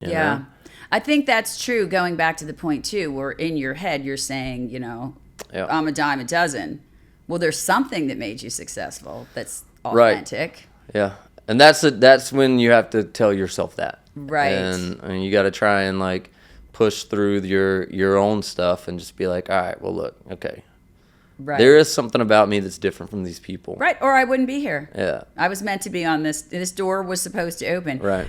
Yeah. know? I think that's true. Going back to the point too, where in your head you're saying, Yeah. I'm a dime a dozen. Well, there's something that made you successful that's Right. authentic. Yeah. And that's when you have to tell yourself that. Right. And you got to try and like push through your own stuff and just be like, all right, well, look, okay. Right. There is something about me that's different from these people. Right. Or I wouldn't be here. Yeah. I was meant to be on this. This door was supposed to open. Right.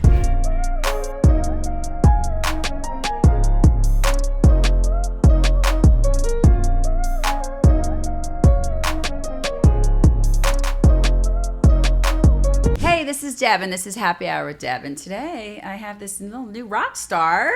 Hey, this is Deb, and this is Happy Hour with Deb. And today I have this little new rock star,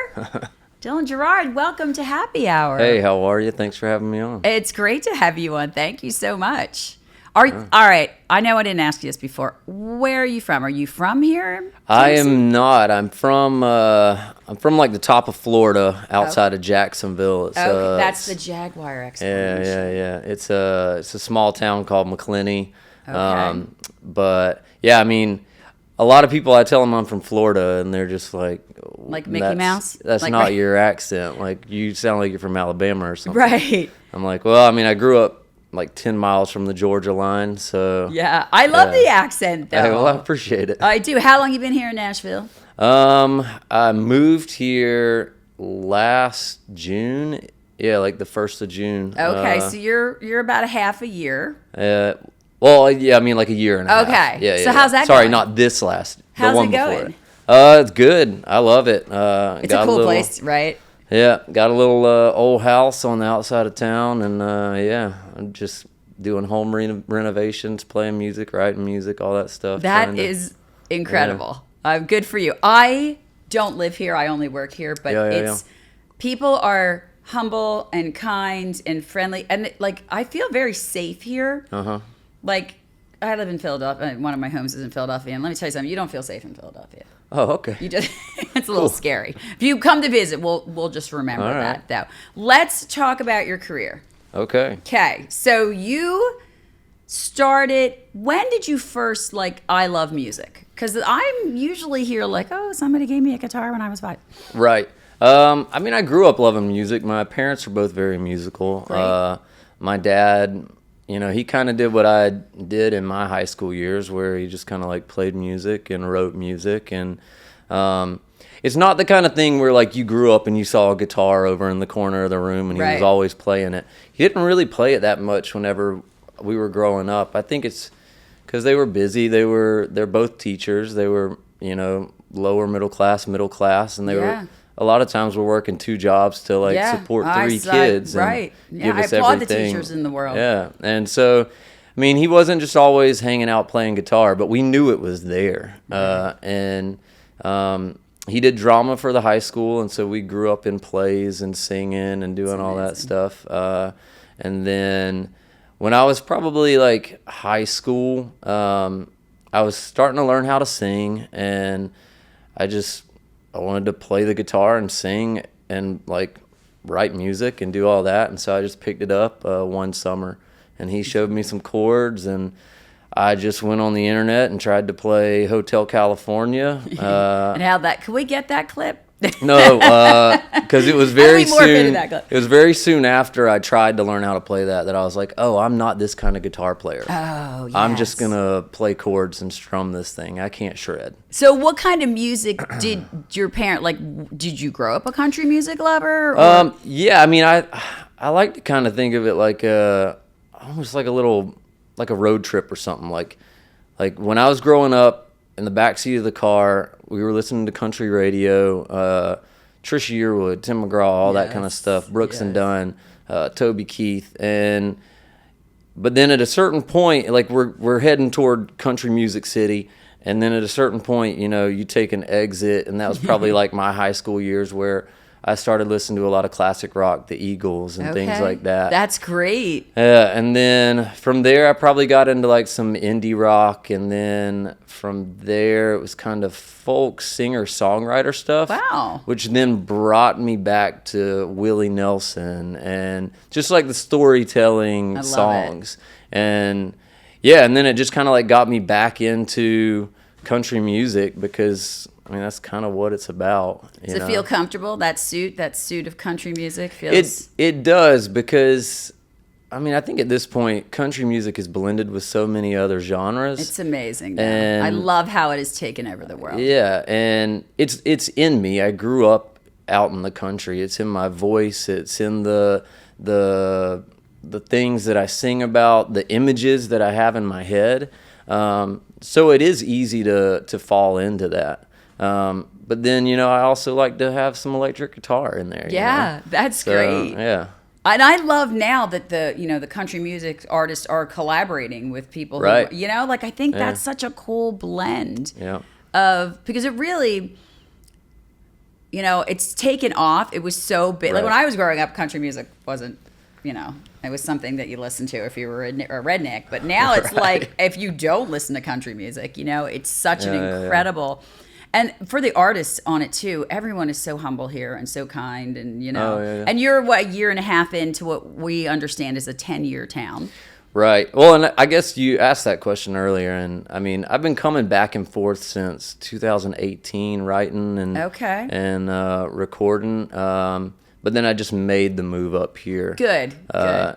Dylan Gerard. Welcome to Happy Hour. Hey, how are you? Thanks for having me on. It's great to have you on. Thank you so much. All right. I know I didn't ask you this before. Where are you from? Are you from here? I am not. I'm from like the top of Florida, outside of Jacksonville. It's, Okay, that's the Jaguar explanation. Yeah. It's a small town called McClenny. Okay. But yeah, I mean, a lot of people, I tell them I'm from Florida, and they're just like Mickey Mouse? That's Like, not right. your accent. Like, you sound like you're from Alabama or something. Right. I'm like, well, I mean, I grew up like 10 miles from the Georgia line, so Yeah. I love the accent, though. Hey, well, I appreciate it. I do. How long you been here in Nashville? I moved here last June. Yeah, like the 1st of June. Okay, so you're about a half a year. Well, yeah, I mean like a year and a half. Okay. Yeah, So how's that Sorry, going? not this last. How's the one it before going? It's good. I love it. It's a cool place, right? Yeah, got a little old house on the outside of town, and yeah, I'm just doing home renovations, playing music, writing music, all that stuff. That is incredible. Good for you. I don't live here. I only work here, but people are humble and kind and friendly, and like I feel very safe here. Like I live in Philadelphia. One of my homes is in Philadelphia, and let me tell you something. You don't feel safe in Philadelphia. Oh, okay. You just it's a little scary. If you come to visit, we'll just remember that though. Let's talk about your career. Okay. Okay, so you started. When did you first I love music? Because I'm usually here oh, somebody gave me a guitar when I was 5. Right. I mean, I grew up loving music. My parents were both very musical. Right. My dad, he kind of did what I did in my high school years, where he just kind of played music and wrote music. And it's not the kind of thing where you grew up and you saw a guitar over in the corner of the room and he was always playing it. He didn't really play it that much whenever we were growing up. I think it's because they were busy. They're both teachers. They were, lower middle class, and they were a lot of times we're working 2 jobs to support 3 kids. Right. And Yeah, give I us applaud everything. the teachers in the world. Yeah. And so, I mean, he wasn't just always hanging out playing guitar, but we knew it was there. He did drama for the high school, and so we grew up in plays and singing and doing all that stuff. And then when I was probably high school, I was starting to learn how to sing, and I wanted to play the guitar and sing and write music and do all that. And so I just picked it up one summer, and he showed me some chords, and I just went on the internet and tried to play Hotel California. And how can we get that clip? No, because it was very soon. It It was very soon after I tried to learn how to play that I was like, oh, I'm not this kind of guitar player. Oh, yes. I'm just gonna play chords and strum this thing. I can't shred. So, what kind of music did your parent Did you grow up a country music lover? Or? Yeah, I mean, I like to kind of think of it almost like a road trip or something. Like when I was growing up, in the backseat of the car, we were listening to country radio, Trisha Yearwood, Tim McGraw, all that kind of stuff, Brooks and Dunn, Toby Keith, but then at a certain point, we're heading toward country music city, and then at a certain point, you take an exit, and that was probably my high school years where I started listening to a lot of classic rock, the Eagles and things like that. That's great. Yeah, and then from there I probably got into some indie rock, and then from there it was kind of folk singer-songwriter stuff. Wow. Which then brought me back to Willie Nelson and just the storytelling songs. And yeah, and then it just kind of got me back into country music because I mean, that's kind of what it's about. Does it feel comfortable? That suit of country music feels. It does, because I mean, I think at this point, country music is blended with so many other genres. It's amazing, though. I love how it has taken over the world. Yeah, and it's in me. I grew up out in the country. It's in my voice. It's in the things that I sing about, the images that I have in my head. So it is easy to fall into that. But then, I also like to have some electric guitar in there. Yeah, that's great. Yeah. And I love now that the country music artists are collaborating with people who, right. I think that's such a cool blend because it really, it's taken off. It was so big. Right. Like when I was growing up, country music wasn't, it was something that you listened to if you were a redneck. But now it's like, if you don't listen to country music, it's such an incredible. And for the artists on it too, everyone is so humble here and so kind, and and you're a year and a half into what we understand is a 10-year town. Right. Well, and I guess you asked that question earlier, and I mean, I've been coming back and forth since 2018, writing and recording. But then I just made the move up here. Good.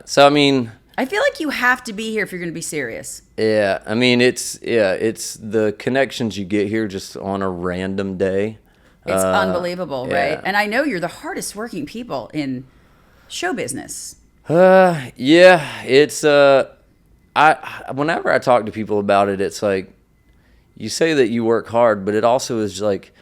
So I mean, I feel like you have to be here if you're going to be serious. Yeah, I mean, it's the connections you get here just on a random day. It's unbelievable, right? And I know you're the hardest working people in show business. Yeah, it's whenever I talk to people about it, it's like you say that you work hard, but it also is like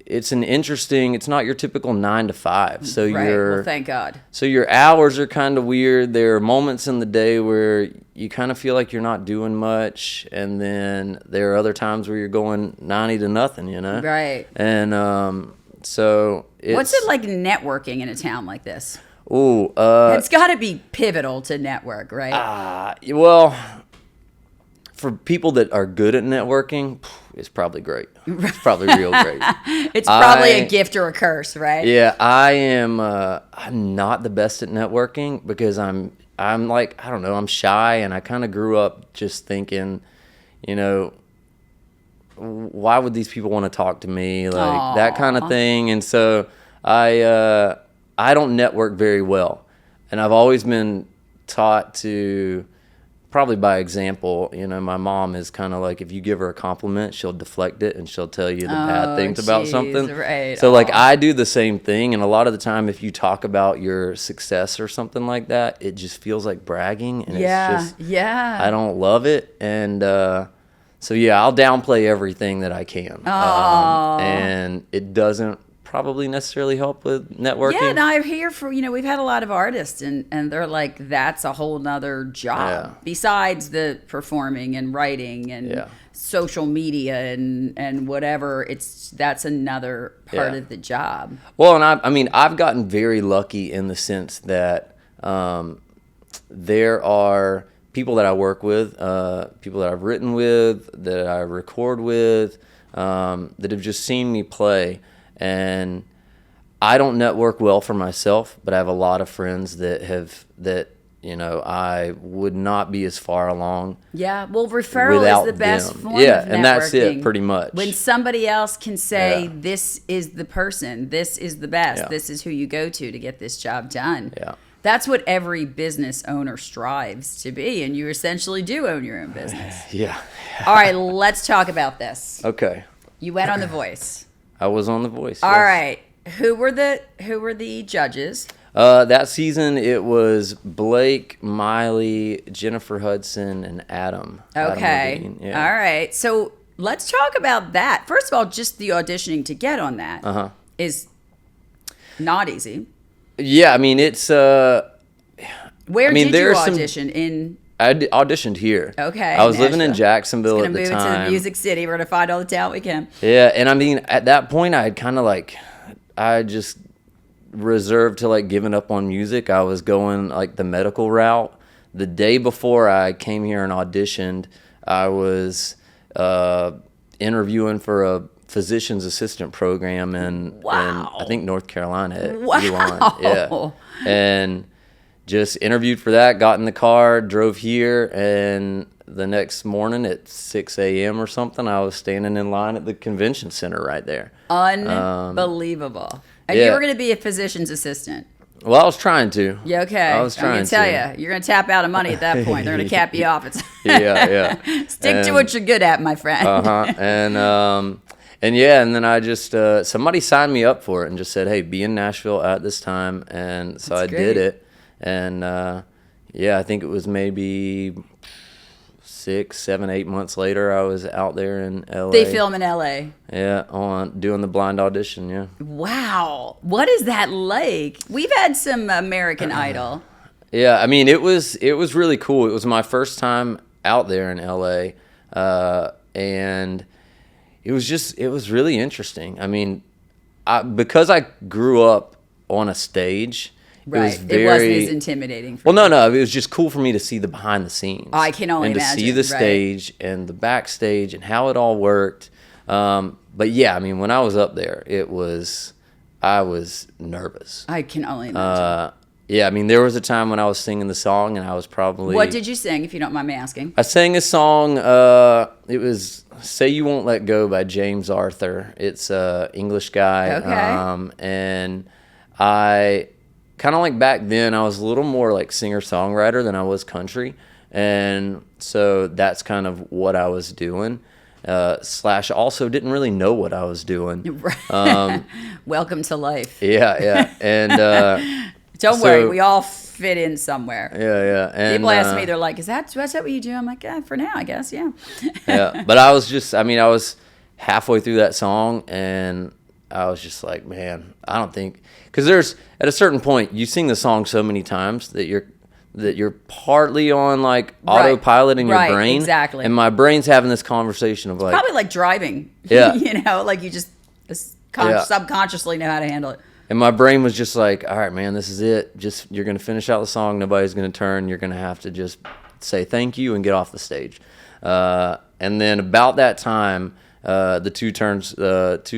it's not your typical 9 to 5. So well, thank God. So your hours are kind of weird. There are moments in the day where you kind of feel like you're not doing much, and then there are other times where you're going 90 to nothing, Right. And so what's it like networking in a town like this? Ooh, it's got to be pivotal to network, right? Well, for people that are good at networking, it's probably great. It's probably real great. It's probably a gift or a curse, right? Yeah, I'm not the best at networking because I'm like, I don't know, I'm shy, and I kind of grew up just thinking, why would these people want to talk to me, like that kind of thing. And so I don't network very well, and I've always been taught to, probably by example, my mom is kind of like, if you give her a compliment, she'll deflect it and she'll tell you the bad things about something. Right. So like I do the same thing, and a lot of the time if you talk about your success or something like that, it just feels like bragging, and it's just I don't love it. And so I'll downplay everything that I can. And it doesn't probably necessarily help with networking. Yeah, no, I hear we've had a lot of artists, and they're like, that's a whole nother job besides the performing and writing and social media and whatever. That's another part of the job. Well, and I mean, I've gotten very lucky in the sense that there are people that I work with, people that I've written with, that I record with, that have just seen me play. And I don't network well for myself, but I have a lot of friends that I would not be as far along. Yeah, well, referral is the best form of networking. And that's it, pretty much. When somebody else can say, this is the person, this is the best, this is who you go to get this job done. Yeah. That's what every business owner strives to be, and you essentially do own your own business. Yeah. All right, let's talk about this. Okay. You went on The Voice. I was on The Voice. All right. Who were the judges? That season it was Blake, Miley, Jennifer Hudson, and Adam. Okay. Adam Levine. Yeah. All right. So let's talk about that. First of all, just the auditioning to get on that is not easy. Yeah, I mean it's. Where did you audition in? I auditioned here. Okay. I was living in Jacksonville at the time. We're going to move it to the Music City. We're going to find all the talent we can. Yeah, and I mean, at that point, I had kind of I just reserved to giving up on music. I was going the medical route. The day before I came here and auditioned, I was interviewing for a physician's assistant program in I think North Carolina at ULINE. Yeah, and just interviewed for that, got in the car, drove here, and the next morning at 6 a.m. or something, I was standing in line at the convention center right there. Unbelievable. And yeah. you were going to be a physician's assistant. Well, I was trying to. Yeah, okay. I was trying I'm going to tell you, you're going to tap out of money at that point. They're going to cap you off. yeah. Stick to what you're good at, my friend. And yeah, and then I just, somebody signed me up for it and just said, hey, be in Nashville at this time. And so I did it. And yeah, I think it was maybe 6, 7, 8 months later, I was out there in LA. They film in LA. Yeah, doing the blind audition, yeah. Wow. What is that like? We've had some American Idol. Yeah, I mean, it was really cool. It was my first time out there in LA. And it was really interesting. I mean, because I grew up on a stage, right. It wasn't as intimidating for you. No. It was just cool for me to see the behind the scenes. I can only imagine. And to see the stage and the backstage and how it all worked. But yeah, I mean, when I was up there, I was nervous. I can only imagine. Yeah, I mean, there was a time when I was singing the song and I was probably... What did you sing, if you don't mind me asking? I sang a song, it was Say You Won't Let Go by James Arthur. It's a English guy. Okay. And I... kind of like back then, I was a little more like singer-songwriter than I was country. And so that's kind of what I was doing. / also didn't really know what I was doing. Welcome to life. Yeah. And don't worry, we all fit in somewhere. Yeah. And people ask me, they're like, "Is that what you do?" I'm like, "Yeah, for now, I guess, yeah." Yeah, but I was halfway through that song, and I was just like, man, I don't think, because there's at a certain point you sing the song so many times that you're partly on like autopilot in your brain. Exactly. And my brain's having this conversation of like, probably like driving. Yeah. Like you just subconsciously know how to handle it. And my brain was just like, all right, man, this is it. Just, you're going to finish out the song. Nobody's going to turn. You're going to have to just say thank you and get off the stage. And then about that time, the two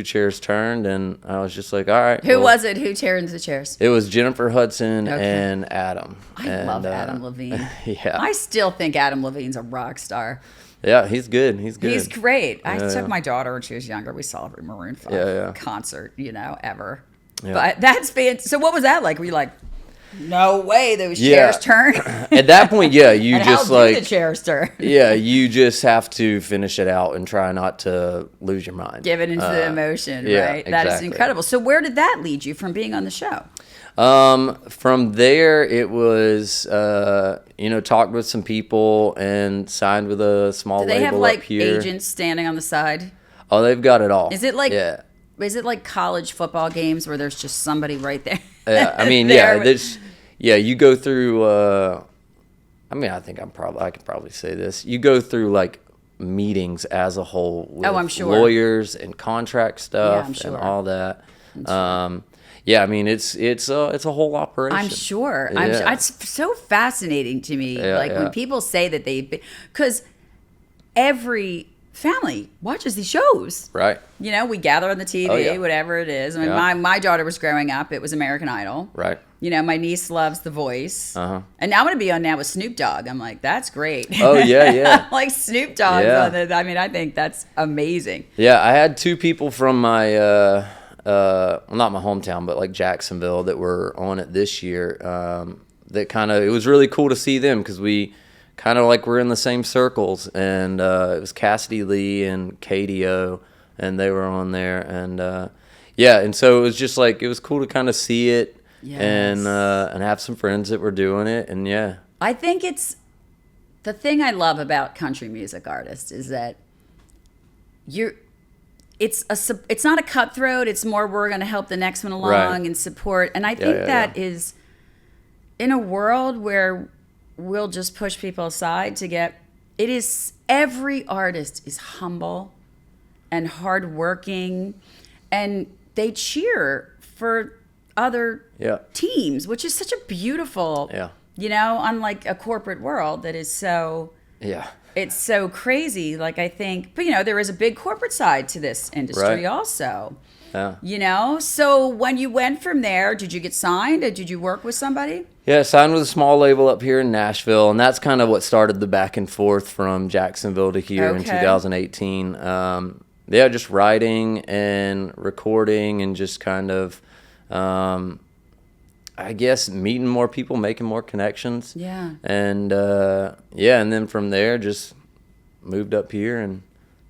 chairs turned, and I was just like, all right. Who was it? Who turned the chairs? It was Jennifer Hudson and Adam. I love Adam Levine. Yeah. I still think Adam Levine's a rock star. Yeah, he's good. He's great. I took my daughter when she was younger. We saw every Maroon 5 concert, ever. Yeah. But that's fantastic. So what was that like? Were you like, no way those chairs turn? At that point, yeah, you and just how do the chairs turn? Yeah, you just have to finish it out and try not to lose your mind. Give it into the emotion, right? Exactly. That is incredible. So where did that lead you from being on the show? From there, it was, talked with some people and signed with a small label up here. Do they have like agents standing on the side? Oh, they've got it all. Is it like... Yeah. Is it like college football games where there's just somebody right there? I mean, you go through, I think I can probably say this. You go through like meetings as a whole with I'm sure. lawyers and contract stuff and all that. Yeah, I mean, it's a whole operation. I'm sure. Yeah. It's so fascinating to me. When people say that because every family watches these shows, right? We gather on the TV, whatever it is. I mean, my daughter was growing up; it was American Idol, right? My niece loves The Voice, and I'm going to be on now with Snoop Dogg. I'm like, that's great. Oh yeah. Like Snoop Dogg on it. I mean, I think that's amazing. Yeah, I had two people from my not my hometown, but like Jacksonville that were on it this year. That it was really cool to see them because we kind of like we're in the same circles, and it was Cassidy Lee and KDO, and they were on there, and and so it was just like it was cool to kind of see it, and have some friends that were doing it, and I think it's the thing I love about country music artists is that it's not a cutthroat. It's more we're going to help the next one along and support, and I think that is in a world where we'll just push people aside every artist is humble and hardworking, and they cheer for other teams, which is such a beautiful, unlike a corporate world that is so, it's so crazy. Like I think, but there is a big corporate side to this industry also. Yeah. So when you went from there, did you get signed, or did you work with somebody? Yeah, signed with a small label up here in Nashville, and that's kind of what started the back and forth from Jacksonville to here in 2018. Yeah, just writing and recording and just kind of, I guess, meeting more people, making more connections. Yeah. And, and then from there, just moved up here and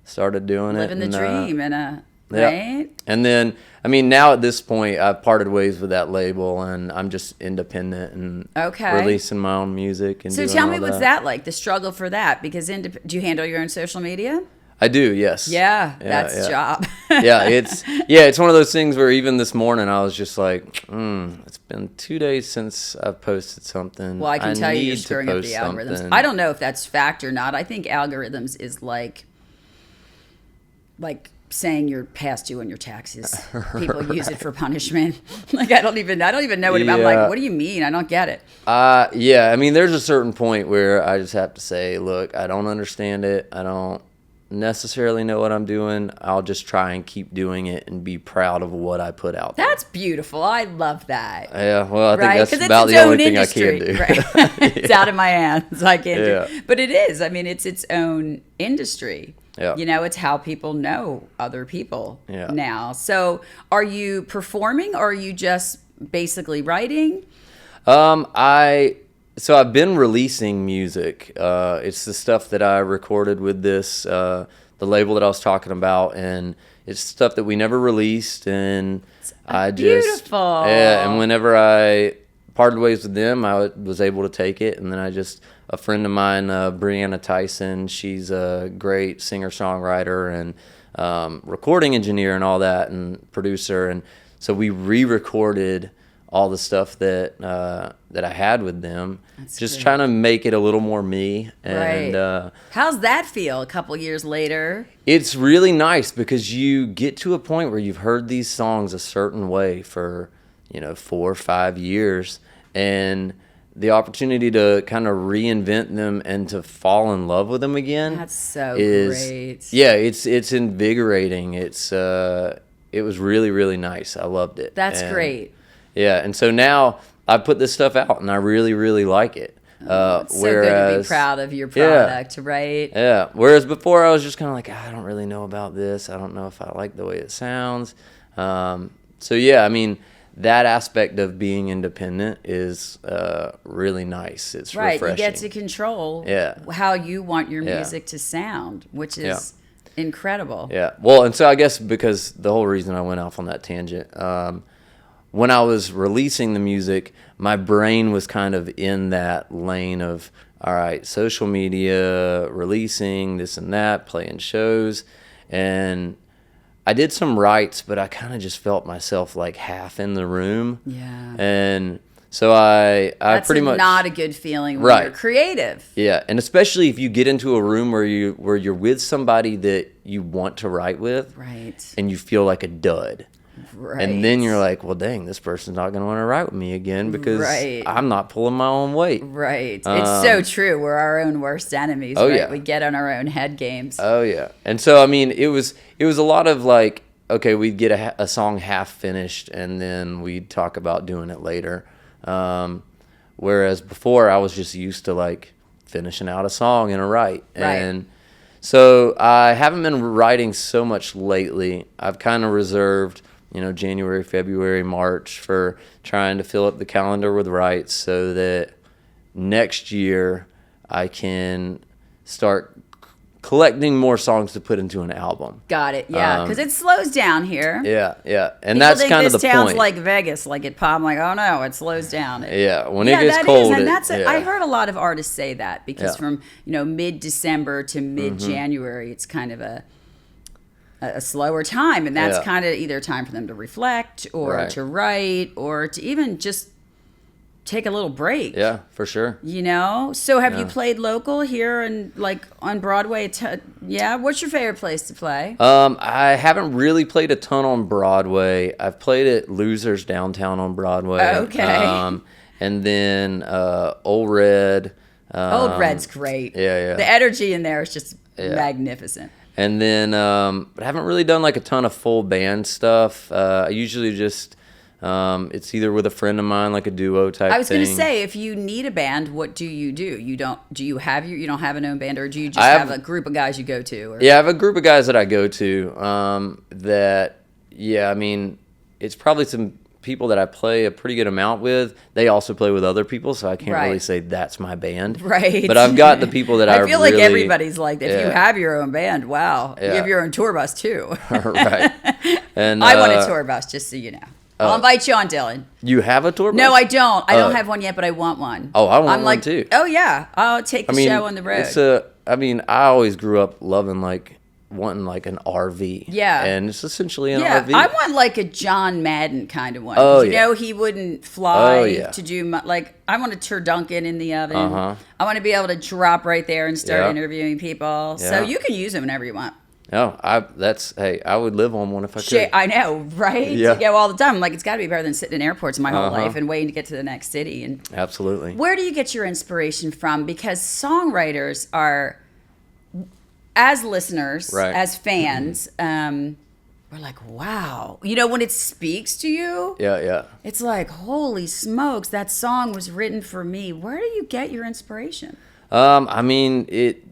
started doing Living it. the dream right? Yeah. And then, I mean, now at this point, I've parted ways with that label, and I'm just independent and releasing my own music. And so tell me, what's that like, the struggle for that? Because do you handle your own social media? I do, yes. Yeah, that's a job. It's one of those things where even this morning I was just like, it's been 2 days since I've posted something. Well, I can tell you're stirring up the algorithms. I don't know if that's fact or not. I think algorithms is like saying you're past due on your taxes. People use it for punishment. Like I don't even know what I'm like, what do you mean? I don't get it. I mean, there's a certain point where I just have to say, look, I don't understand it. I don't necessarily know what I'm doing. I'll just try and keep doing it and be proud of what I put out there. That's beautiful. I love that. Yeah, well, I think that's about the only thing I can do. Right? It's out of my hands. I can't do it. But it is. I mean, it's its own industry. Yeah. It's how people know other people now. So are you performing, or are you just basically writing? So I've been releasing music. It's the stuff that I recorded with the label that I was talking about, and it's stuff that we never released. And Beautiful. And whenever I parted ways with them, I was able to take it, and then a friend of mine, Brianna Tyson, she's a great singer-songwriter and recording engineer and all that, and producer, and so we re-recorded all the stuff that I had with them. That's just great. Trying to make it a little more me. And how's that feel a couple years later? It's really nice because you get to a point where you've heard these songs a certain way for 4 or 5 years, and the opportunity to kind of reinvent them and to fall in love with them again. That's so great. Yeah, it's invigorating. It was really, really nice. I loved it. That's great. Yeah, and so now I put this stuff out, and I really, really like it. It's so good to be proud of your product, right? Yeah. Whereas before, I was just kind of like, I don't really know about this. I don't know if I like the way it sounds. So yeah, I mean, that aspect of being independent is really nice. It's refreshing. You get to control how you want your music to sound, which is incredible. Yeah. Well, and so I guess because the whole reason I went off on that tangent, when I was releasing the music, my brain was kind of in that lane of, all right, social media, releasing this and that, playing shows, and I did some writes, but I kind of just felt myself like half in the room. Yeah. And so I pretty much, not a good feeling when you're creative. Yeah, and especially if you get into a room where you're with somebody that you want to write with, right, and you feel like a dud. Right. And then you're like, well, dang, this person's not going to want to write with me again because I'm not pulling my own weight. Right. It's so true. We're our own worst enemies, right? Yeah. We get on our own head games. Oh, yeah. And so, I mean, it was a lot of like, okay, we'd get a song half finished and then we'd talk about doing it later. Whereas before, I was just used to like finishing out a song in a write. And so I haven't been writing so much lately. I've kind of reserved January, February, March for trying to fill up the calendar with writes so that next year I can start collecting more songs to put into an album. Got it. Yeah, because it slows down here. Yeah. And people that's think kind of the this sounds point. like Vegas, like it pop. I'm like, oh no, it slows down. When it gets cold. I heard a lot of artists say that because from mid-December to mid-January, it's kind of a slower time, and that's kind of either time for them to reflect or to write or to even just take a little break. Yeah, for sure. So have you played local here and like on Broadway? What's your favorite place to play? I haven't really played a ton on Broadway. I've played at Losers downtown on Broadway. Okay. And then Old Red. Old Red's great. Yeah. The energy in there is just magnificent. And then, but I haven't really done like a ton of full band stuff. I usually just, it's either with a friend of mine, like a duo type thing. I was going to say, if you need a band, what do? You don't have an own band, or do you just have a group of guys you go to? Or? Yeah, I have a group of guys that I go to, I mean, it's probably some people that I play a pretty good amount with. They also play with other people, so I can't really say that's my band. Right. But I've got the people that I feel really, like everybody's like, if you have your own band, wow. Yeah. You have your own tour bus too. Right. And I want a tour bus, just so you know. I'll invite you on, Dylan. You have a tour bus? No, I don't. I don't have one yet, but I want one. Oh, I want one too. Oh yeah, I'll take the show on the road. I always grew up loving wanting like an RV. Yeah. And it's essentially an RV. I want like a John Madden kind of one. Oh, you know, he wouldn't fly to do I want a turducken in the oven. I want to be able to drop right there and start interviewing people. Yeah. So you can use them whenever you want. Oh, I would live on one if I could. I know, right? Yeah. Yeah, all the time. Like, it's got to be better than sitting in airports my whole life and waiting to get to the next city. And absolutely. Where do you get your inspiration from? Because songwriters are, as listeners, as fans, we're like, wow. You know, when it speaks to you, it's like, holy smokes, that song was written for me. Where do you get your inspiration? I mean,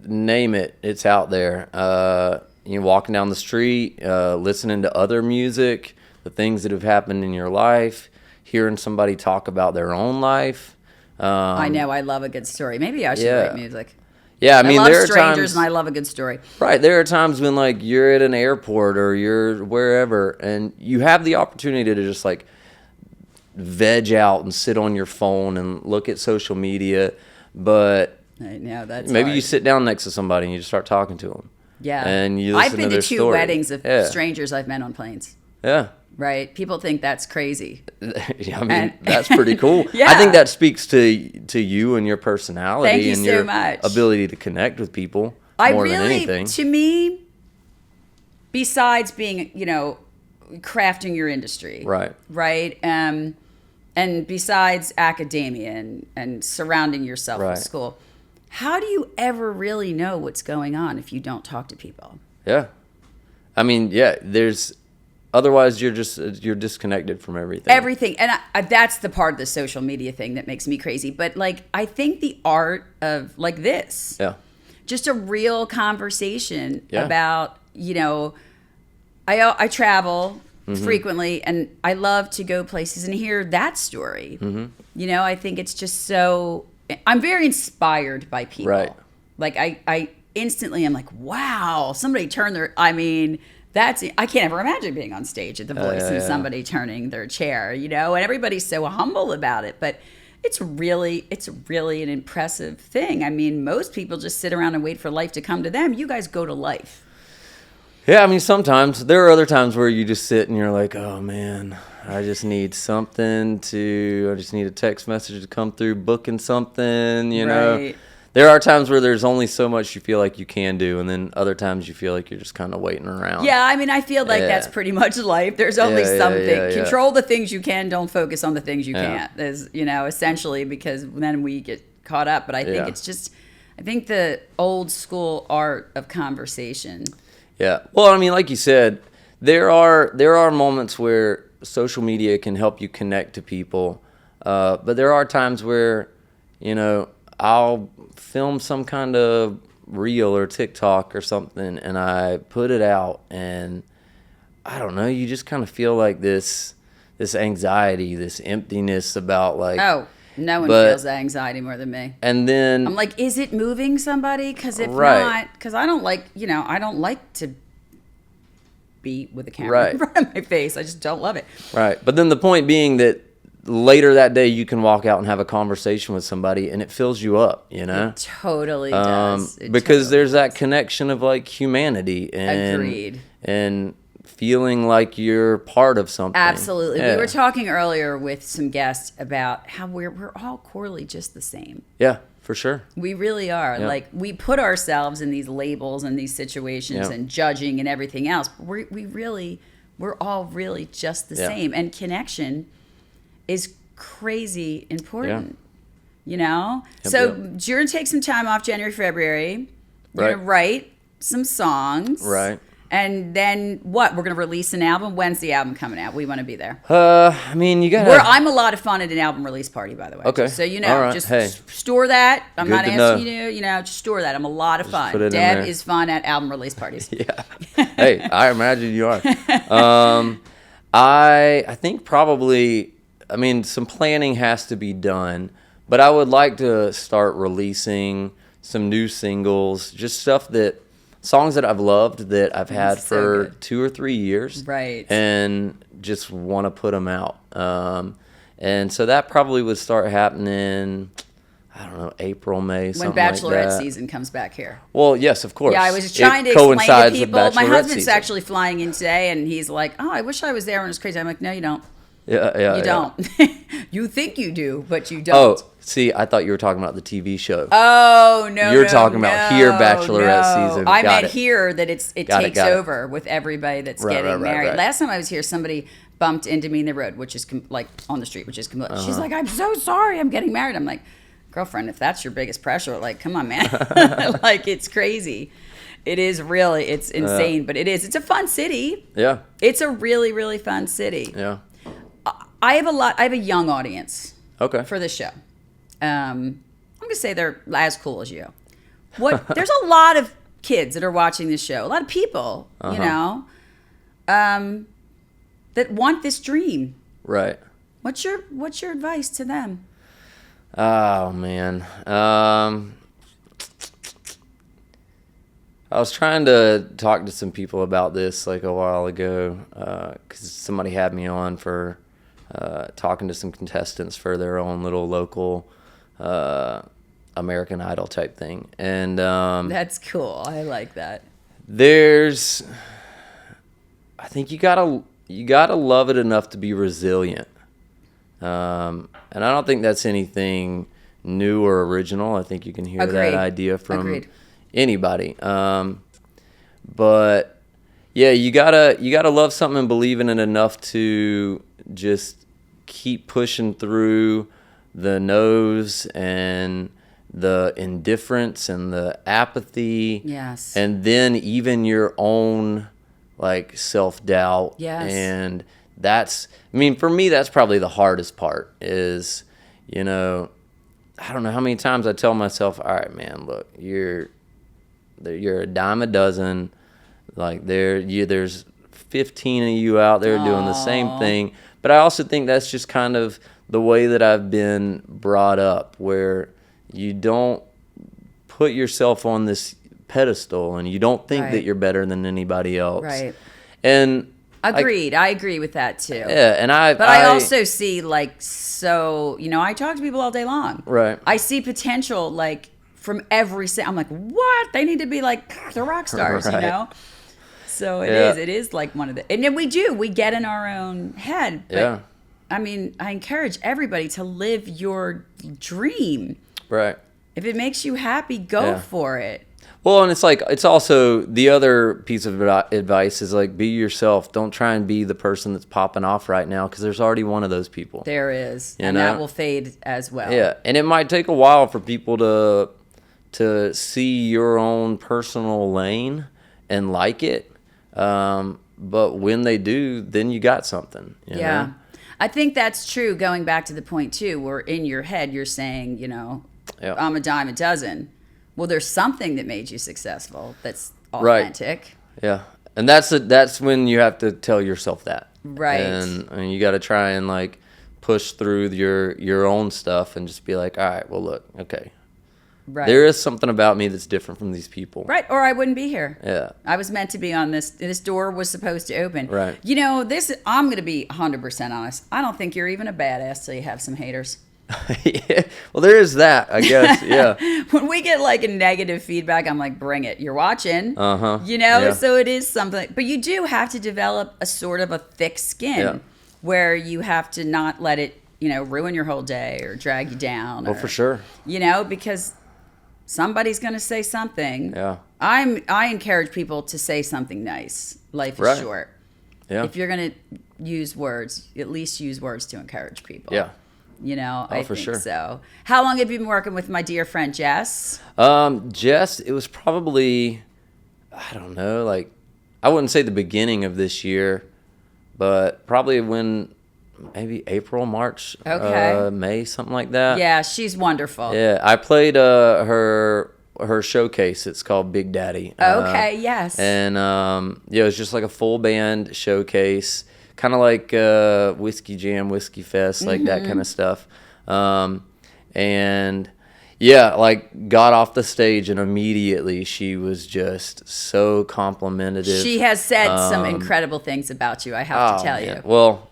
name it. It's out there. You're walking down the street, listening to other music, the things that have happened in your life, hearing somebody talk about their own life. I know. I love a good story. Maybe I should write music. Yeah, I mean, love there are strangers, times, and I love a good story. Right, there are times when like you're at an airport or you're wherever, and you have the opportunity to just like veg out and sit on your phone and look at social media, but I know that's maybe hard. you sit down next to somebody and you just start talking to them. Yeah, and you listen I've been to their to 2 story. weddings of strangers I've met on planes. Yeah. Right? People think that's crazy. I mean, that's pretty cool. I think that speaks to you and your personality and your ability to connect with people more than anything. To me, besides being, crafting your industry. Right? And besides academia and surrounding yourself with school, how do you ever really know what's going on if you don't talk to people? Yeah. I mean, otherwise you're disconnected from everything. And that's the part of the social media thing that makes me crazy. But I think the art of this, just a real conversation about, I travel frequently and I love to go places and hear that story. I think it's just I'm very inspired by people. Right. I instantly am like, wow, somebody turned I can't ever imagine being on stage at The Voice and somebody turning their chair, and everybody's so humble about it, but it's really an impressive thing. I mean, most people just sit around and wait for life to come to them. You guys go to life. Yeah, I mean, sometimes there are other times where you just sit and you're like, oh man, I just need a text message to come through, booking something, know. There are times where there's only so much you feel like you can do, and then other times you feel like you're just kind of waiting around. Yeah, I mean, I feel like that's pretty much life. There's only something. Control the things you can, don't focus on the things you can't. There's, essentially, because then we get caught up. But I think I think the old school art of conversation. Yeah. Well, I mean, like you said, there are moments where social media can help you connect to people, but there are times where, I'll film some kind of reel or TikTok or something and I put it out and I don't know, you just kind of feel like this anxiety, this emptiness about no one feels that anxiety more than me. And then I'm like, is it moving somebody? Because if not, because I don't like to be with a camera in front of my face. I just don't love it. Right. But then the point being that later that day you can walk out and have a conversation with somebody and it fills you up, It totally does. Because there's that connection of humanity and feeling like you're part of something. Absolutely. We were talking earlier with some guests about how we're all corely just the same. Yeah, for sure. We really are. Yeah. We put ourselves in these labels and these situations and judging and everything else. But we're all really just the same. And connection is crazy important, so you're going to take some time off January, February. You're going to write. some songs. Right. And then what? We're going to release an album. When's the album coming out? We want to be there. I mean, you got. I'm a lot of fun at an album release party, by the way. Okay. Just so you know, right. just store that. I'm not asking know. you to, just store that. I'm a lot of fun. Deb is fun at album release parties. Yeah. Hey, I imagine you are. I think probably. I mean, some planning has to be done, but I would like to start releasing some new singles, just songs that I've loved that I've had for 2 or 3 years. Right. And just want to put them out. And so that probably would start happening, I don't know, April, May, something like that. When Bachelorette season comes back here. Well, yes, of course. Yeah, I was trying to explain to people. My husband's actually flying in today, and he's like, oh, I wish I was there when it's crazy. I'm like, no, you don't. Yeah. You don't. You think you do, but you don't. Oh, see, I thought you were talking about the TV show. Oh, no, You're talking about here Bachelorette season. I meant here that it takes over with everybody that's getting married. Right. Last time I was here, somebody bumped into me in the road, which is like on the street, which is she's like, I'm so sorry, I'm getting married. I'm like, girlfriend, if that's your biggest pressure, like, come on, man. Like, it's crazy. It is really, it's insane, but it's a fun city. Yeah. It's a really, really fun city. Yeah. I have a young audience. Okay. For the show. I'm gonna say they're as cool as you. There's a lot of kids that are watching this show. A lot of people, that want this dream. Right. What's your advice to them? Oh man. I was trying to talk to some people about this like a while ago because somebody had me on for talking to some contestants for their own little local American Idol type thing. And that's cool. I like that. I think you gotta love it enough to be resilient. And I don't think that's anything new or original. I think you can hear that idea from anybody. But yeah, you gotta love something and believe in it enough to just keep pushing through the no's and the indifference and the apathy. Yes. And then even your own like self-doubt. Yes. And for me, that's probably the hardest part is, I don't know how many times I tell myself, all right, man, look, you're a dime a dozen. Like there's 15 of you out there doing the same thing. But I also think that's just kind of the way that I've been brought up, where you don't put yourself on this pedestal and you don't think that you're better than anybody else. Right. And agreed. I agree with that too. Yeah, and I also see I talk to people all day long. Right. I see potential from every I'm like, what? They need to be like the rock stars, right. So it is like one of the, and then we get in our own head. But, yeah. I mean, I encourage everybody to live your dream. Right. If it makes you happy, go for it. Well, and it's also the other piece of advice is be yourself. Don't try and be the person that's popping off right now because there's already one of those people. There is. And that will fade as well. Yeah. And it might take a while for people to see your own personal lane and like it. But when they do, then you got something. You know? I think that's true. Going back to the point too, where in your head you're saying, I'm a dime a dozen. Well, there's something that made you successful that's authentic. Right. Yeah. And that's when you have to tell yourself that. Right. And you got to try and push through your own stuff and just be like, all right, well, look, okay. Right. There is something about me that's different from these people. Right, or I wouldn't be here. Yeah. I was meant to be on this. This door was supposed to open. Right. I'm going to be 100% honest. I don't think you're even a badass till you have some haters. Yeah. Well, there is that, I guess. Yeah. When we get a negative feedback, I'm like, bring it. You're watching. Uh-huh. Yeah. So it is something. But you do have to develop a sort of a thick skin where you have to not let it, ruin your whole day or drag you down. For sure. Because somebody's going to say something. Yeah. I encourage people to say something nice. Life is short. Yeah. If you're going to use words, at least use words to encourage people. Yeah. I think sure. so. How long have you been working with my dear friend Jess? Jess, it was probably, I don't know, like, I wouldn't say the beginning of this year, but probably maybe April, March, May, something like that. Yeah, she's wonderful. Yeah, I played her showcase. It's called Big Daddy. Okay, yes. And it was just like a full band showcase, kind of like Whiskey Jam, Whiskey Fest, like that kind of stuff. And yeah, like got off the stage and immediately she was just so complimentary. She has said some incredible things about you, I have to tell you. Well,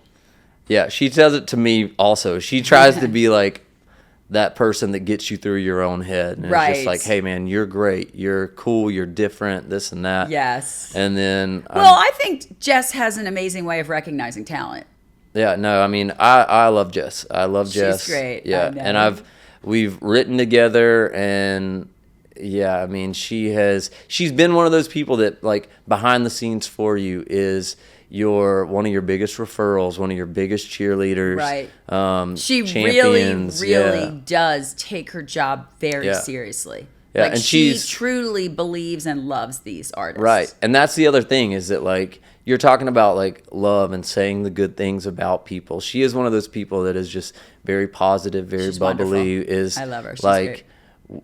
yeah, she says it to me also. She tries to be like that person that gets you through your own head. And it's just like, hey, man, you're great. You're cool. You're different, this and that. Yes. And then... I think Jess has an amazing way of recognizing talent. Yeah, no, I mean, I love Jess. I love Jess. She's great. Yeah, and we've written together, and yeah, I mean, she's been one of those people that, like, behind the scenes for you is one of your biggest referrals, one of your biggest cheerleaders. Right. She champions. really does take her job very seriously. Yeah, like, and she truly believes and loves these artists. Right, and that's the other thing is that, like, you're talking about, like, love and saying the good things about people. She is one of those people that is just very positive, very bubbly. Wonderful. I love her. She's like, great.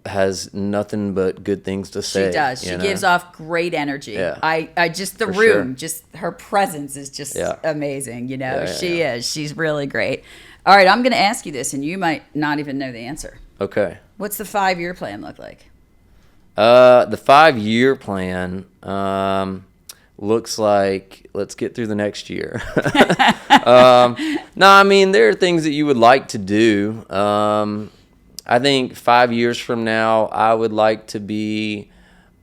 Has nothing but good things to say. She does. She gives off great energy. Yeah. I just, the For room, sure. just her presence is just amazing. You know, she is. She's really great. All right, I'm going to ask you this, and you might not even know the answer. Okay. What's the 5-year plan look like? The 5-year plan looks like, let's get through the next year. No, I mean, there are things that you would like to do. I think 5 years from now, I would like to be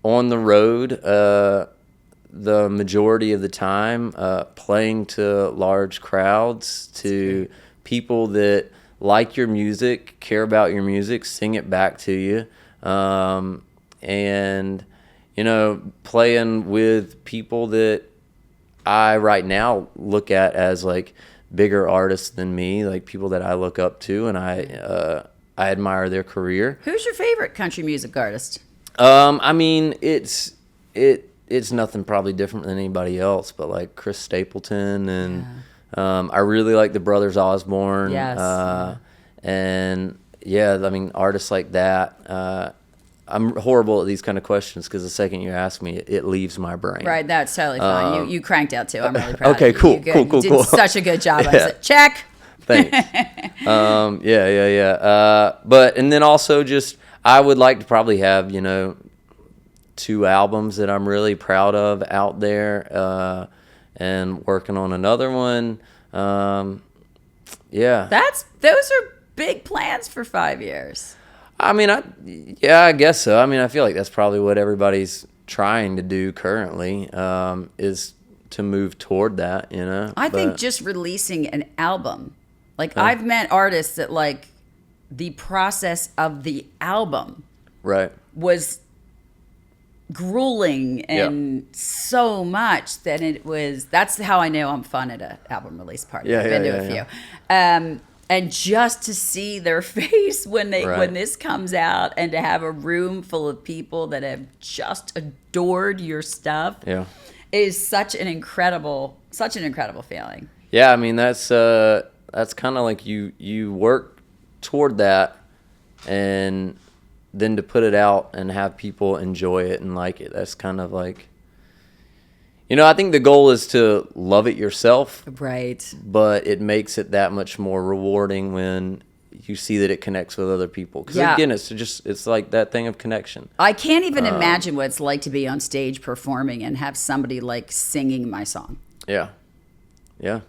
on the road the majority of the time, playing to large crowds, to people that like your music, care about your music, sing it back to you. And, you know, playing with people that I right now look at as, like, bigger artists than me, like people that I look up to, and I admire their career. Who's your favorite country music artist? I mean, it's nothing probably different than anybody else, but like Chris Stapleton and I really like the Brothers Osborne. Yes. And yeah, I mean, artists like that. I'm horrible at these kind of questions because the second you ask me, it leaves my brain. Right, that's totally fine. You cranked out too. I'm really proud. Okay, of you. cool, cool. You did such a good job. I said, check. Thanks. But and then also just I would like to probably have 2 albums that I'm really proud of out there, and working on another one. Those are big plans for 5 years. I mean, I guess so. I mean, I feel like that's probably what everybody's trying to do currently, is to move toward that, I think just releasing an album, like I've met artists that like the process of the album was grueling and so much that that's how I know I'm fun at an album release party. I've been to a few. And just to see their face when this comes out, and to have a room full of people that have just adored your stuff, is such an incredible feeling. Yeah, I mean that's kind of like you work toward that, and then to put it out and have people enjoy it and like it. That's kind of like, I think the goal is to love it yourself. Right. But it makes it that much more rewarding when you see that it connects with other people. Because again, it's like that thing of connection. I can't even imagine what it's like to be on stage performing and have somebody like singing my song. Yeah. Yeah.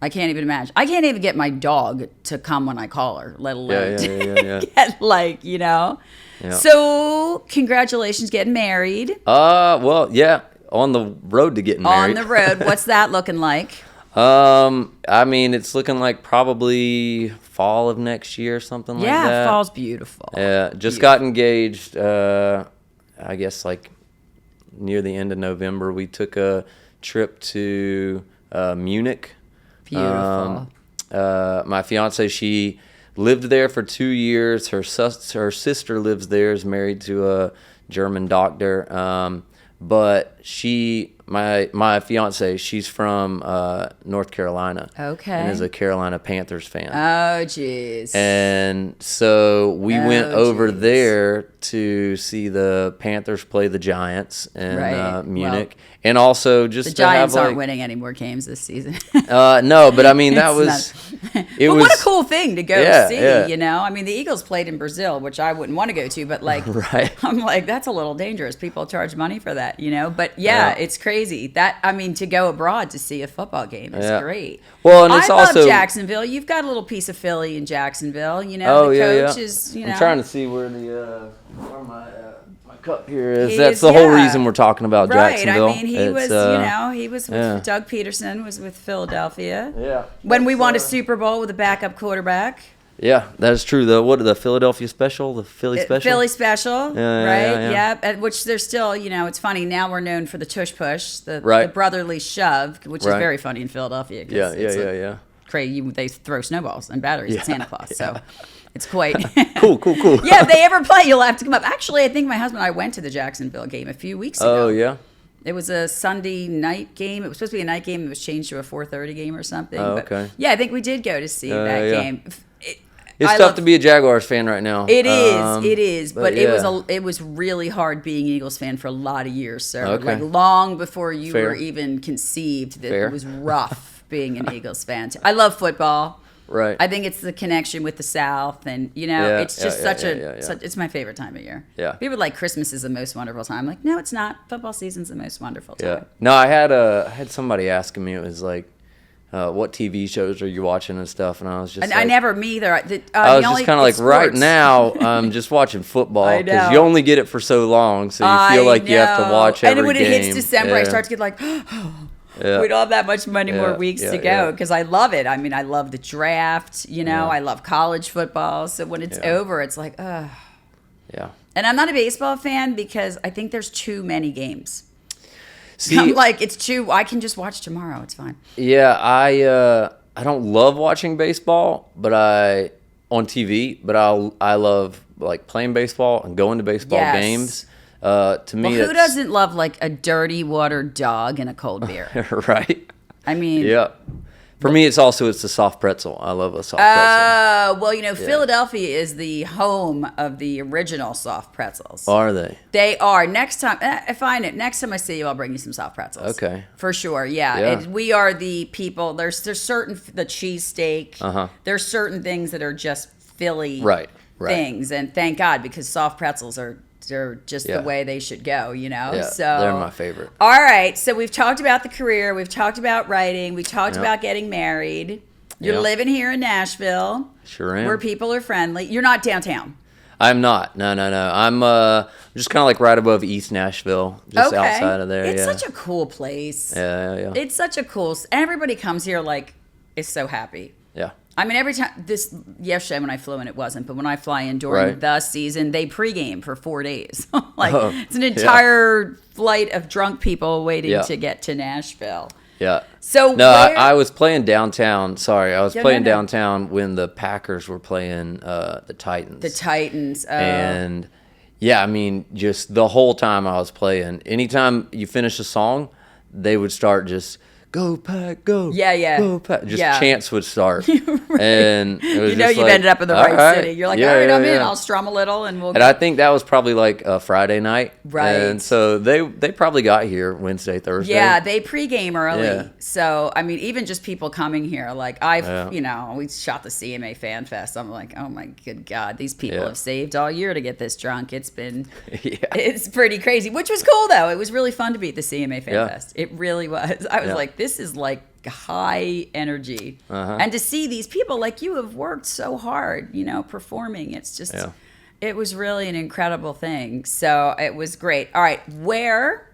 I can't even imagine. I can't even get my dog to come when I call her, let alone get Yeah. So, congratulations getting married. Well, yeah. On the road to getting married. On the road. What's that looking like? I mean, it's looking like probably fall of next year, something like that. Yeah, fall's beautiful. Yeah, just got engaged, I guess, like near the end of November. We took a trip to Munich. Beautiful. My fiance, she lived there for 2 years. Her sister lives there, is married to a German doctor. but my fiance, she's from North Carolina. Okay. And is a Carolina Panthers fan. Oh, jeez. And so we went over there to see the Panthers play the Giants in Munich. Well, and also just the Giants aren't aren't winning any more games this season. No, but I mean, that was... But what a cool thing to go see, yeah. you know? I mean, the Eagles played in Brazil, which I wouldn't want to go to, but like, right. I'm like, that's a little dangerous. People charge money for that, you know? But yeah, it's crazy. I mean, to go abroad to see a football game is great. Well, and it's I also... love Jacksonville. You've got a little piece of Philly in Jacksonville, you know? The coach is, you know... I'm trying to see where where my cup here is. That's the whole reason we're talking about Jacksonville. Right. I mean, he was with Doug Peterson was with Philadelphia. Yeah. When we won a Super Bowl with a backup quarterback. Yeah, that is true. The Philadelphia special, the Philly special. Philly special, right? Yeah. Which they're still, you know, it's funny. Now we're known for the tush push, the brotherly shove, which is very funny in Philadelphia. Yeah. Crazy. They throw snowballs and batteries at Santa Claus. So it's quite cool. Yeah, if they ever play, you'll have to come up. Actually, I think my husband and I went to the Jacksonville game a few weeks ago. Oh, yeah? It was a Sunday night game. It was supposed to be a night game. It was changed to a 4:30 game or something. Oh, but okay. yeah, I think we did go to see that game. It's tough to be a Jaguars fan right now. It is. But it was really hard being an Eagles fan for a lot of years, sir. Okay. Like long before you were even conceived, that it was rough being an Eagles fan. I love football. Right. I think it's the connection with the South, and you know, it's just it's my favorite time of year. Yeah. People are like Christmas is the most wonderful time. I'm like, no, it's not. Football season's the most wonderful time. Yeah. No, I had somebody asking me. It was like, what TV shows are you watching and stuff? And I was just I never, me either. I was just kind of like, right now, I'm just watching football because you only get it for so long, so you feel like you have to watch every game. And when it hits December, I start to get like, we don't have that much many more weeks to go because I love it. I mean, I love the draft, you know, I love college football. So when it's over, it's like, ugh. Yeah. And I'm not a baseball fan because I think there's too many games. See, I'm like, I can just watch tomorrow. It's fine. Yeah, I don't love watching baseball, but on TV, but I love like playing baseball and going to baseball games. To me, who doesn't love like a dirty water dog and a cold beer? Right. I mean, yeah. For me, it's the soft pretzel. I love a soft pretzel. Well, you know, Philadelphia is the home of the original soft pretzels. Are they? They are. Next time, next time I see you, I'll bring you some soft pretzels. Okay. For sure. Yeah. We are the people. There's certain the cheesesteak. There's certain things that are just Philly things, and thank God because soft pretzels are. They're just the way they should go, you know? Yeah, so they're my favorite. All right. So we've talked about the career. We've talked about writing. We talked about getting married. You're living here in Nashville. Sure am. Where people are friendly. You're not downtown. I'm not. No. I'm just kind of like right above East Nashville, just outside of there. It's such a cool place. Yeah. It's such a cool... Everybody comes here like is so happy. Yeah. I mean, every time yesterday when I flew in, it wasn't. But when I fly in during the season, they pregame for 4 days. It's an entire flight of drunk people waiting to get to Nashville. Yeah. So I was playing downtown. Sorry, I was playing downtown when the Packers were playing the Titans. The Titans. And yeah, I mean, just the whole time I was playing, anytime you finish a song, they would start just. Go Pack, go! Yeah. Go Pack! Just chants would start, and it was you've ended up in the right city. You're like, all right, I'm in. I'll strum a little, and we'll. And I think that was probably like a Friday night, right? And so they probably got here Wednesday, Thursday. Yeah, they pregame early. Yeah. So I mean, even just people coming here, like we shot the CMA Fan Fest. I'm like, oh my good God, these people have saved all year to get this drunk. It's been, it's pretty crazy, which was cool though. It was really fun to be at the CMA Fan Fest. It really was. I was like. This is like high energy. And to see these people like you have worked so hard, you know, performing, it's just, it was really an incredible thing. So it was great. All right. Where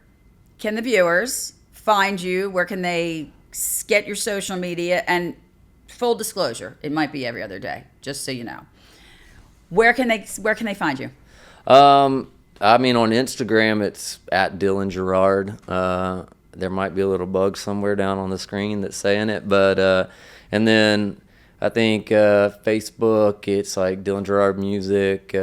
can the viewers find you? Where can they get your social media? And full disclosure, it might be every other day, just so you know. Where can they find you? I mean, on Instagram, it's at Dylan Gerard. There might be a little bug somewhere down on the screen that's saying it, but and then I think Facebook, it's like Dylan Gerard Music.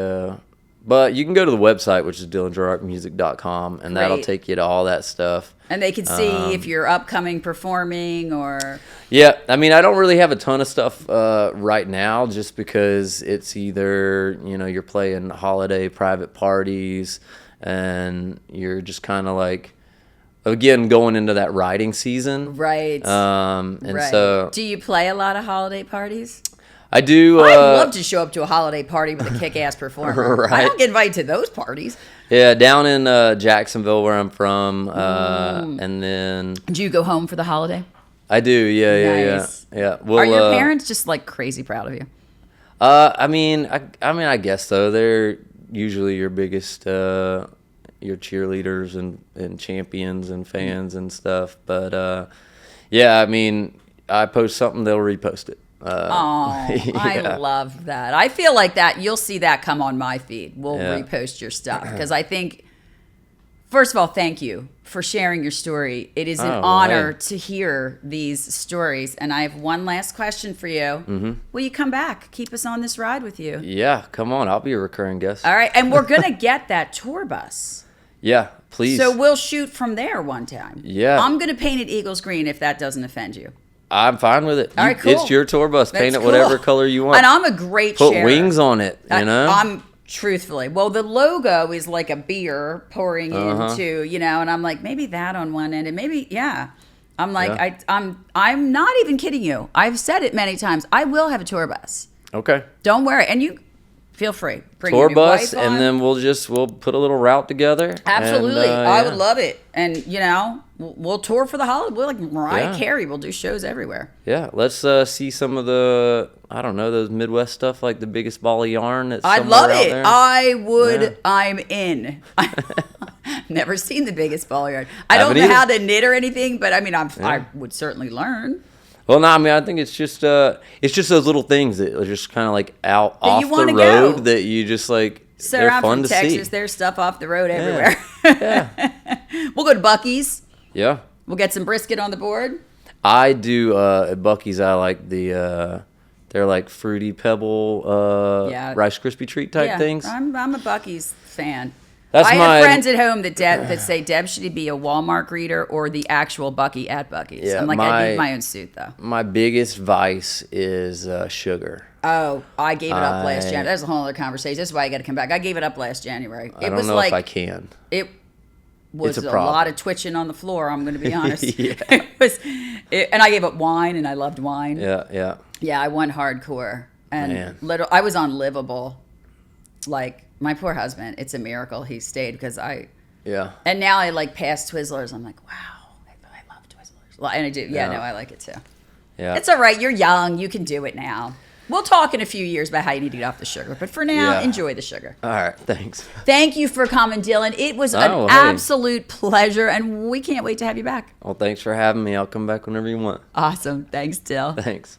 But you can go to the website, which is dylangerardmusic.com, and that'll Great. take you to all that stuff. And they can see if you're upcoming performing or... Yeah, I mean, I don't really have a ton of stuff right now just because it's either, you're playing holiday private parties and you're just kind of like, again, going into that writing season. Right. And so... Do you play a lot of holiday parties? I do. I'd love to show up to a holiday party with a kick-ass performer. Right. I don't get invited to those parties. Yeah, down in Jacksonville, where I'm from, and then... Do you go home for the holiday? I do, Nice. yeah. Well, are your parents just like crazy proud of you? I mean, I guess so. They're usually your biggest, your cheerleaders and champions and fans and stuff. But yeah, I mean, I post something, they'll repost it. Yeah. I love that. I feel like that you'll see that come on my feed. We'll repost your stuff because I think, first of all, thank you for sharing your story. It is an honor to hear these stories. And I have one last question for you. Mm-hmm. Will you come back? Keep us on this ride with you. Yeah, come on. I'll be a recurring guest. All right. And we're going to get that tour bus. Yeah, please. So we'll shoot from there one time. Yeah. I'm going to paint it Eagles green if that doesn't offend you. I'm fine with it. All right, cool. It's your tour bus. Paint That's it whatever color you want. And I'm a great Put sharer. wings on it, I'm truthfully. Well, the logo is like a beer pouring into, and I'm like, maybe that on one end and maybe, I'm like, I'm not even kidding you. I've said it many times. I will have a tour bus. Okay. Don't worry. And you feel free. Bring Tour your bus, wife on. and then we'll put a little route together. Absolutely. And, I would love it. And, we'll tour for the holiday. We'll like Mariah Carey. We'll do shows everywhere. Yeah, let's see some of the, I don't know, those Midwest stuff like the biggest ball of yarn. That's I'd love out it. there. I would. Yeah. I'm in. Never seen the biggest ball of yarn. I don't know either. how to knit or anything, but I mean, I would certainly learn. Well, no, I mean, I think it's just those little things that are just kind of like out that off you the road go. that you just like. So they're I'm fun from to Texas. see. There's stuff off the road everywhere. Yeah. We'll go to Buc-ee's. Yeah. We'll get some brisket on the board. I do at Buc-ee's. I like the they're like fruity pebble Rice Krispie treat type things. I'm a Buc-ee's fan. That's I have friends at home that say Deb should be a Walmart greeter or the actual Buc-ee at Buc-ee's. Yeah, I'm like, I need my own suit though. My biggest vice is sugar. Oh, I gave it up last January. That's a whole other conversation. That's why I got to come back. I gave it up last January. I don't know if I can. It was It's a a problem. lot of twitching on the floor. I'm going to be honest. Yeah. And I gave up wine, and I loved wine. Yeah. Yeah, I went hardcore, and Man. I was unlivable. Like my poor husband, it's a miracle he stayed because Yeah. And now I like pass Twizzlers. I'm like, wow, I love Twizzlers. Well, and I do. Yeah, no, I like it too. Yeah. It's all right. You're young. You can do it now. We'll talk in a few years about how you need to get off the sugar. But for now, enjoy the sugar. All right. Thanks. Thank you for coming, Dylan. It was an absolute pleasure, and we can't wait to have you back. Well, thanks for having me. I'll come back whenever you want. Awesome. Thanks, Dill. Thanks.